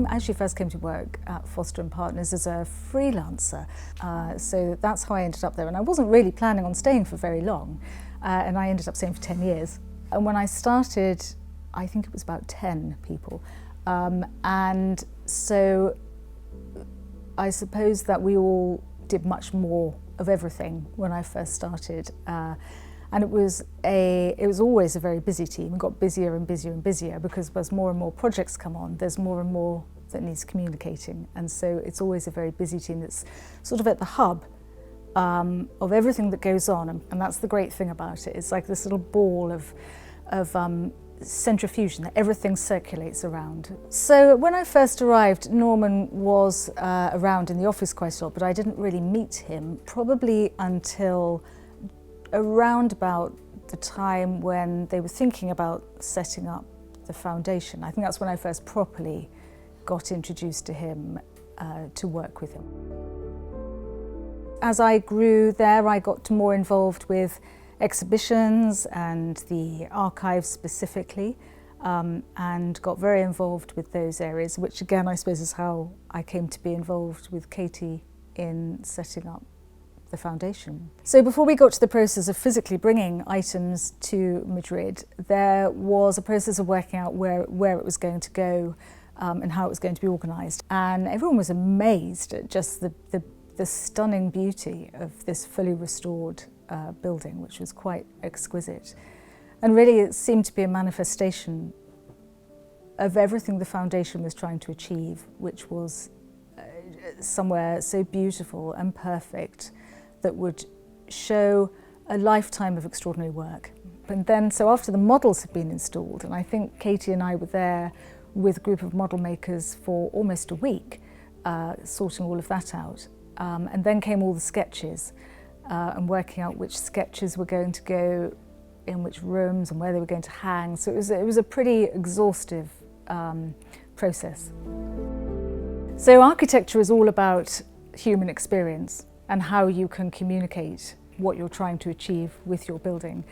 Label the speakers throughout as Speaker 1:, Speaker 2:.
Speaker 1: actually first came to work at Foster & Partners as a freelancer. So that's how I ended up there. And I wasn't really planning on staying for very long. And I ended up staying for 10 years. And when I started, I think it was about 10 people. And so I suppose that we all did much more of everything when I first started. And it was always a very busy team. It got busier and busier and busier because as more and more projects come on, there's more and more that needs communicating. And so it's always a very busy team that's sort of at the hub of everything that goes on. And that's the great thing about it. It's like this little ball of centrifugation that everything circulates around. So when I first arrived, Norman was around in the office quite a lot, but I didn't really meet him probably until around about the time when they were thinking about setting up the foundation. I think that's when I first properly got introduced to him, to work with him. As I grew there, I got more involved with exhibitions and the archives specifically, and got very involved with those areas, which again I suppose is how I came to be involved with Katie in setting up the foundation. So before we got to the process of physically bringing items to Madrid, there was a process of working out where it was going to go and how it was going to be organised. And everyone was amazed at just the stunning beauty of this fully restored building, which was quite exquisite. And really it seemed to be a manifestation of everything the foundation was trying to achieve, which was somewhere so beautiful and perfect that would show a lifetime of extraordinary work. And then, so after the models had been installed, and I think Katie and I were there with a group of model makers for almost a week, sorting all of that out. And then came all the sketches, and working out which sketches were going to go in which rooms and where they were going to hang. So it was a pretty exhaustive process. So architecture is all about human experience and how you can communicate what you're trying to achieve with your building.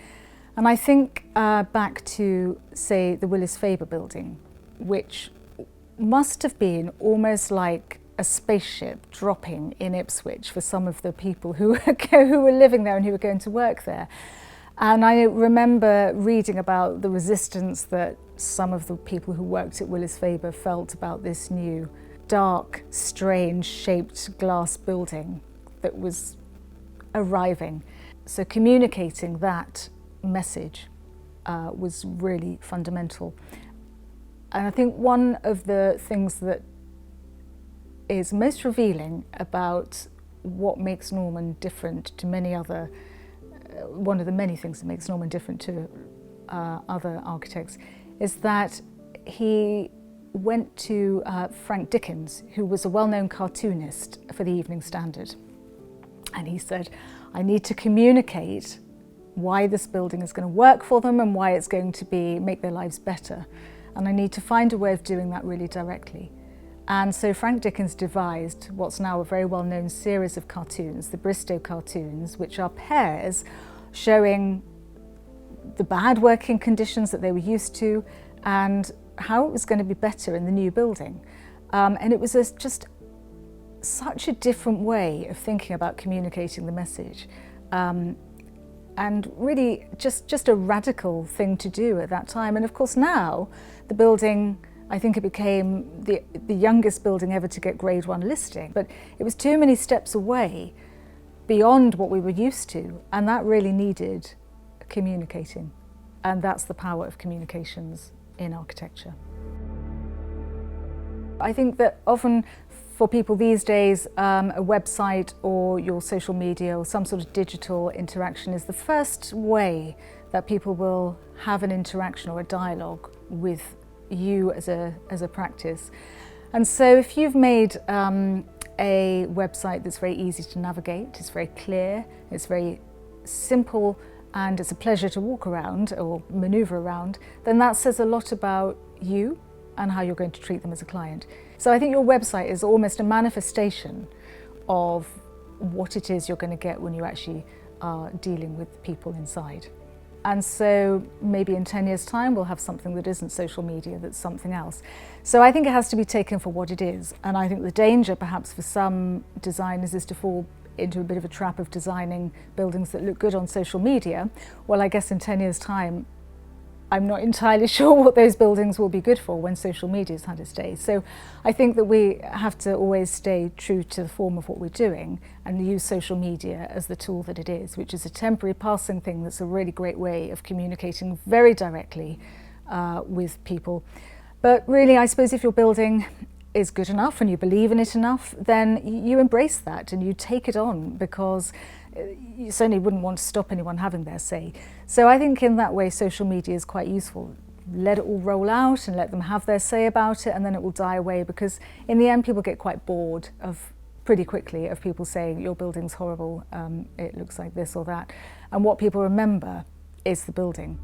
Speaker 1: And I think back to, say, the Willis Faber building, which must have been almost like a spaceship dropping in Ipswich for some of the people who were living there and who were going to work there. And I remember reading about the resistance that some of the people who worked at Willis Faber felt about this new dark, strange shaped glass building that was arriving. So communicating that message was really fundamental. And I think one of the things that is most revealing about what makes Norman different to many other, one of the many things that makes Norman different to other architects, is that he went to Frank Dickens, who was a well-known cartoonist for the Evening Standard. And he said, I need to communicate why this building is going to work for them and why it's going to make their lives better. And I need to find a way of doing that really directly. And so Frank Dickens devised what's now a very well-known series of cartoons, the Bristow cartoons, which are pairs showing the bad working conditions that they were used to and how it was going to be better in the new building. And it was just such a different way of thinking about communicating the message. And really just a radical thing to do at that time. And of course now, the building, I think it became the youngest building ever to get Grade 1 listing. But it was too many steps away beyond what we were used to, and that really needed communicating. And that's the power of communications in architecture. I think that often for people these days, a website or your social media or some sort of digital interaction is the first way that people will have an interaction or a dialogue with you as a practice. And so if you've made a website that's very easy to navigate, it's very clear, it's very simple, and it's a pleasure to walk around or maneuver around, then that says a lot about you and how you're going to treat them as a client. So I think your website is almost a manifestation of what it is you're going to get when you actually are dealing with people inside. And so maybe in 10 years' time, we'll have something that isn't social media, that's something else. So I think it has to be taken for what it is. And I think the danger perhaps for some designers is to fall into a bit of a trap of designing buildings that look good on social media. Well, I guess in 10 years' time, I'm not entirely sure what those buildings will be good for when social media's had its day. So I think that we have to always stay true to the form of what we're doing and use social media as the tool that it is, which is a temporary passing thing that's a really great way of communicating very directly with people. But really, I suppose if your building is good enough and you believe in it enough, then you embrace that and you take it on, because you certainly wouldn't want to stop anyone having their say. So I think in that way social media is quite useful. Let it all roll out and let them have their say about it, and then it will die away, because in the end people get quite bored of pretty quickly of people saying your building's horrible, it looks like this or that. And what people remember is the building.